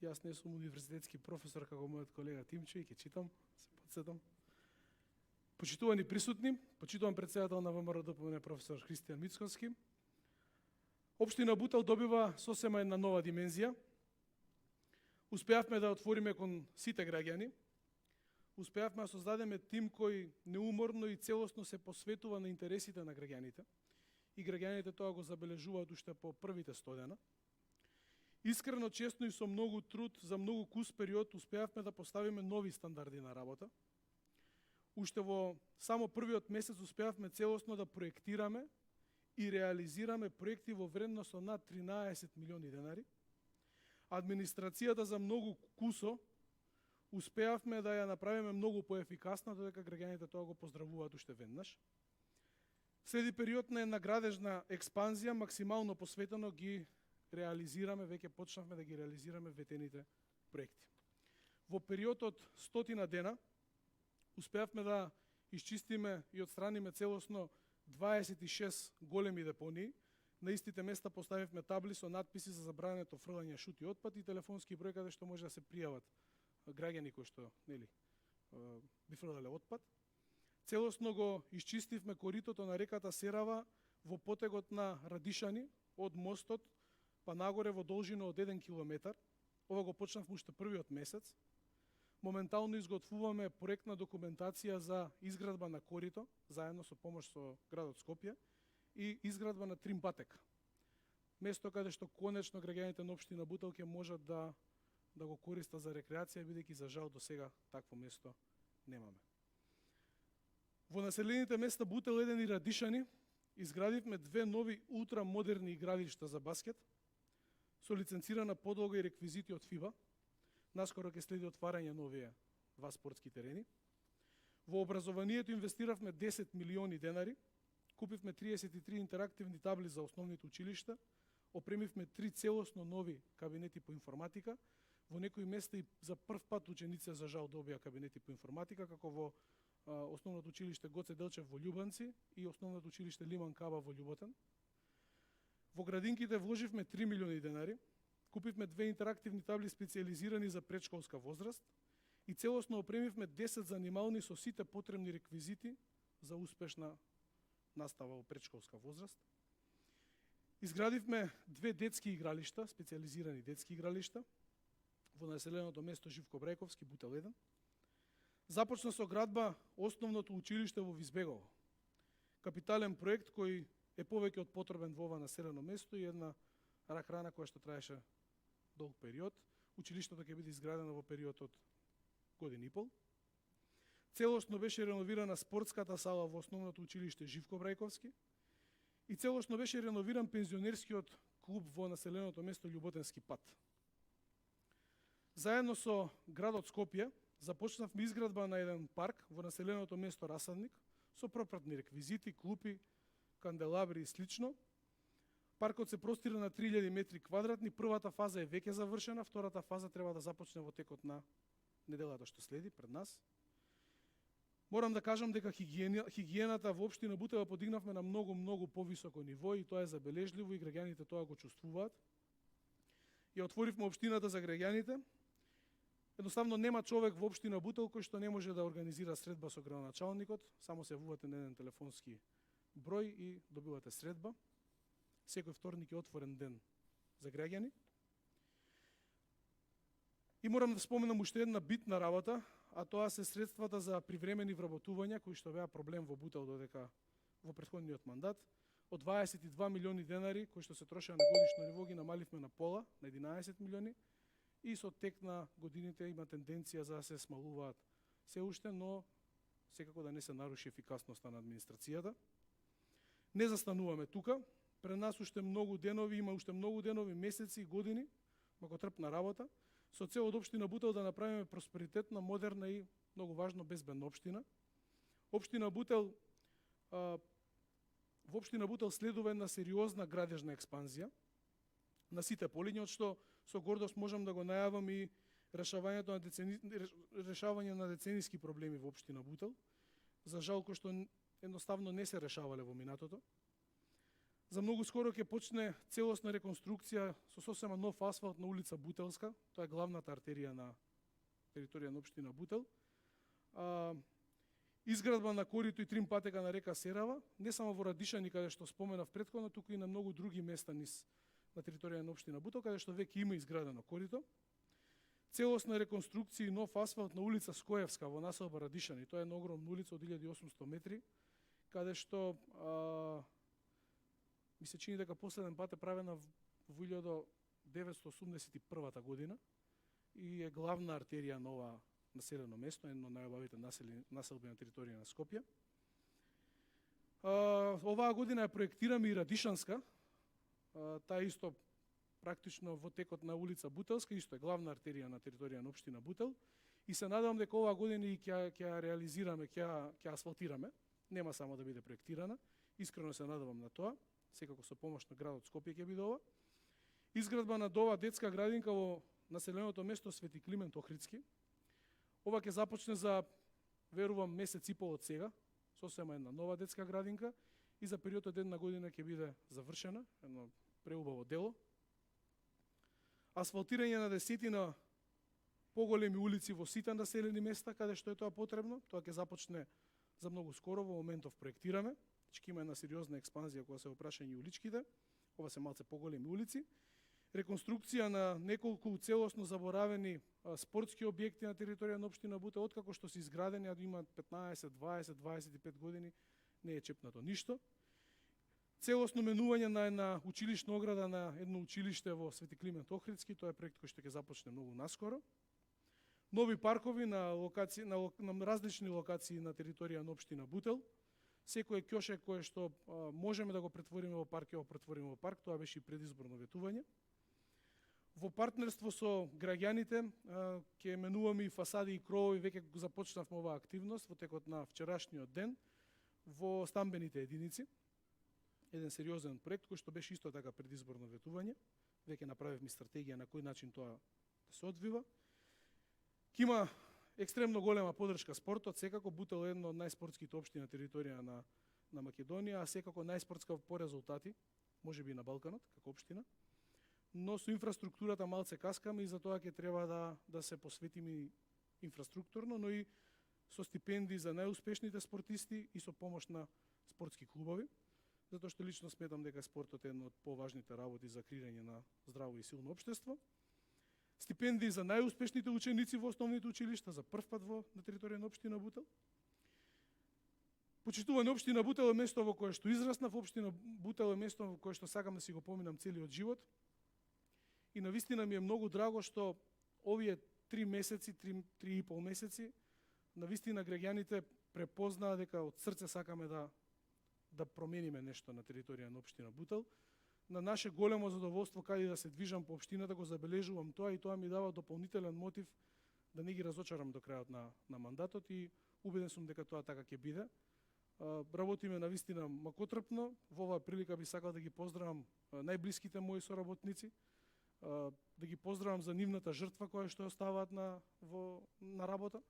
Јас не сум универзитетски професор како мојот колега Тимчо и ќе читам, се подсетам. Почитувани присутни, почитуван претседател на ВМРО-ДПМН професор Христијан Мицкоски. Општина Бутел добива сосема една нова димензија. Успеавме да отвориме кон сите граѓани. Успеавме да создадеме тим кој неуморно и целосно се посветува на интересите на граѓаните. И граѓаните тоа го забележуваат уште по првите 100 дена. Искрено, честно и со многу труд за многу кус период успеавме да поставиме нови стандарди на работа. Уште во само првиот месец успеавме целосно да проектираме и реализираме проекти во вредност од над 13 милиони денари. Администрацијата за многу кусо успеавме да ја направиме многу поефикасна, додека граѓаните тоа го поздравуваат уште веднаш. Следи период на една градежна експанзија, максимално посветено ги реализираме, веќе почнавме да ги реализираме ветените проекти. Во период од 100 дена успеавме да исчистиме и отстраниме целосно 26 големи депонии. На истите места поставивме табли со надписи за забрането фрлање шут и отпад и телефонски број каде што може да се пријават граѓани кои што би фрлале отпад. Целосно го исчистивме коритото на реката Серава во потегот на Радишани од мостот па нагоре во должина од 1 километар. Ова го почнавме уште првиот месец. Моментално изготвуваме проектна документација за изградба на корито, заедно со помош со градот Скопје, и изградба на трим патека. Место каде што конечно граѓаните на општина Бутел ќе можат да го користат за рекреација, бидејќи за жал до сега такво место немаме. Во населените места Бутел 1 и Радишани изградивме две нови ултрамодерни игралишта за баскет со лиценцирана подлога и реквизити од ФИБА. Наскоро ќе следи отварање на овие два спортски терени. Во образованието инвестиравме 10 милиони денари, купивме 33 интерактивни табли за основните училишта, опремивме 3 целосно нови кабинети по информатика. Во некои места и за прв пат ученици за жал добија кабинети по информатика, како во основното училиште Гоце Делчев во Љубанци и основното училиште Лиман Каба во Љуботен. Во градинките вложивме 3 милиони денари, купивме 2 интерактивни табли специализирани за предшколска возраст и целосно опремивме 10 занимални со сите потребни реквизити за успешна настава во предшколска возраст. Изградивме 2 детски игралишта, специализирани детски игралишта, во населеното место Живко Брајковски, Бутел 1. Започна со градба основното училиште во Визбегово. Капитален проект кој е повеќе од потребен во ова населено место и една рак-рана која што траеше долг период. Училиштето ќе биде изградено во период од година и пол. Целосно беше реновирана спортската сала во основното училиште Живко Брајковски и целосно беше реновиран пензионерскиот клуб во населеното место Љуботенски пат. Заедно со градот Скопје започнавме изградба на еден парк во населеното место Расадник со пропратни реквизити, клупи, канделабри и слично. Паркот се простира на 3000 метри квадратни. Првата фаза е веќе завршена, втората фаза треба да започне во текот на неделата што следи пред нас. Морам да кажам дека хигиената во општина Бутел подигнавме на многу повисоко ниво и тоа е забележливо и граѓаните тоа го чувствуваат. Ја отворивме општината за граѓаните. Едноставно нема човек во општина Бутел кој што не може да организира средба со градоначалникот, само се јавувате на еден телефонски број и добивате средба. Секој вторник е отворен ден за граѓани. И морам да споменам уште една битна работа, а тоа се средствата за привремени вработувања, кои што беа проблем во Бутел додека во претходниот мандат. Од 22 милиони денари, кои што се трошеа на годишно ниво, ги намаливме на пола, на 11 милиони, и со тек на годините има тенденција за да се смалуваат се уште, но секако да не се наруши ефикасноста на администрацијата. Не застануваме тука. Пред нас уште многу денови, има уште многу денови, месеци и години, многотрпна работа, со цел од општина Бутел да направиме просперитетна, модерна и, многу важно, безбедна општина. Општина Бутел, во општина Бутел следува една сериозна градежна експанзија на сите полиња, од што со гордост можам да го најавам и решавање на децениски проблеми во општина Бутел, за жал кој што едноставно не се решавале во минатото. За многу скоро ќе почне целосна реконструкција со сосема нов асфалт на улица Бутелска, тоа е главната артерија на територија на општина Бутел. Изградба на корито и трим патека на река Серава, не само во Радишани, каде што споменав претходно, туку и на многу други места низ на територија на општина Бутел, каде што веќе има изградено корито. Целосна реконструкција и нов асфалт на улица Скоевска во населба Радишани. Тоа е една огромна улица од 1800 метри, каде што ми се чини дека последен пат е правена во 1981 година и е главна артерија на ова населено место, едно од најубавите населби на територија на Скопје. Оваа година ја проектираме и Радишанска, таа исто практично во текот на улица Бутелска, исто е главна артерија на територија на општина Бутел, и се надевам дека оваа година и ќе реализираме, ќе асфалтираме, нема само да биде проектирана, искрено се надевам на тоа, секако со помош на градот Скопје ќе биде ова. Изградба на нова детска градинка во населеното место Свети Климент Охридски. Ова ќе започне за, верувам, месец и пол од сега, сосема една нова детска градинка и за период од една година ќе биде завршена, едно преубаво дело. Асфалтирање на десетина поголеми улици во сите населени места каде што е тоа потребно, тоа ќе започне за многу скоро, во моментов проектираме. Ќе има една сериозна експанзија кога се опрашање уличките, ова се малце поголеми улици. Реконструкција на неколку целосно заборавени спортски објекти на територија на општина Бутел, откако што се изградени, а има 15, 20, 25 години, не е чепнато ништо. Целосно менување на една училишна ограда на едно училиште во Свети Климент Охридски, тоа е проект кој што ќе започне многу наскоро. Нови паркови на различни локации на територија на општина Бутел. Секој ќоше кое што можеме да го претвориме во парк, ќе го претвориме во парк, тоа беше и предизборно ветување. Во партнерство со граѓаните ќе менуваме и фасади и кровови, веќе го започнавме оваа активност во текот на вчерашниот ден во стамбените единици. Еден сериозен проект кој што беше исто така предизборно ветување. Веќе направивме стратегија на кој начин тоа да се одвива. Ке има екстремно голема поддршка спортот, секако Бутел е една од најспортските општини на територија на Македонија, а секако најспортска по резултати, можеби и на Балканот, како општина. Но со инфраструктурата малце каскаме и за тоа ќе треба да се посветиме инфраструктурно, но и со стипендии за најуспешните спортисти и со помош на спортски клубови, затоа што лично сметам дека спортот е една од поважните работи за креирање на здраво и силно општество. Стипендии за најуспешните ученици во основните училишта за прв пат на територија на општина Бутел. Почитуване општина Бутел е место во кое што израснав, општина Бутел е место во кое што сакам да си го поминам целиот живот. И навистина ми е многу драго што овие 3 месеци, 3,5 месеци, навистина граѓаните препознаа дека од срце сакаме да промениме нешто на територија на општина Бутел. На наше големо задоволство, каде да се движам по општината, го забележувам тоа и тоа ми дава дополнителен мотив да не ги разочарам до крајот на мандатот и убеден сум дека тоа така ќе биде. Работиме навистина макотрпно. Во оваа прилика би сакал да ги поздравам најблиските мои соработници, да ги поздравам за нивната жртва која што оставаат на работа.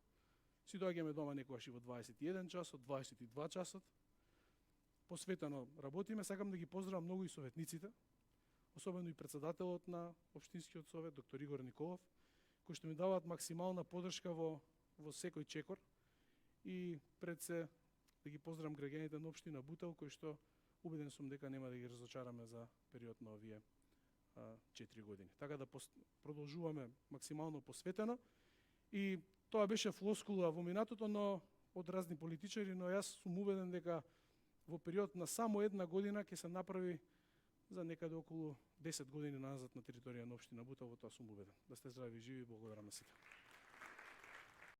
Си доаѓаме дома некогаш и во 21 часот, 22 часот. Посветено работиме. Сакам да ги поздравам многу и советниците, особено и председателот на општинскиот совет, доктор Игор Николов, кои што ми даваат максимална поддршка во секој чекор. И пред се да ги поздравам граѓаните на општина Бутел, кои што убеден сум дека нема да ги разочараме за период на овие 4 години. Така да продолжуваме максимално посветено. И тоа беше флоскула во минатото, но од разни политичари, но јас сум убеден дека во период на само една година ќе се направи за некаде околу 10 години назад на територија на општина Бутел, во тоа сум убеден. Да сте здрави и живи, благодарам на сите.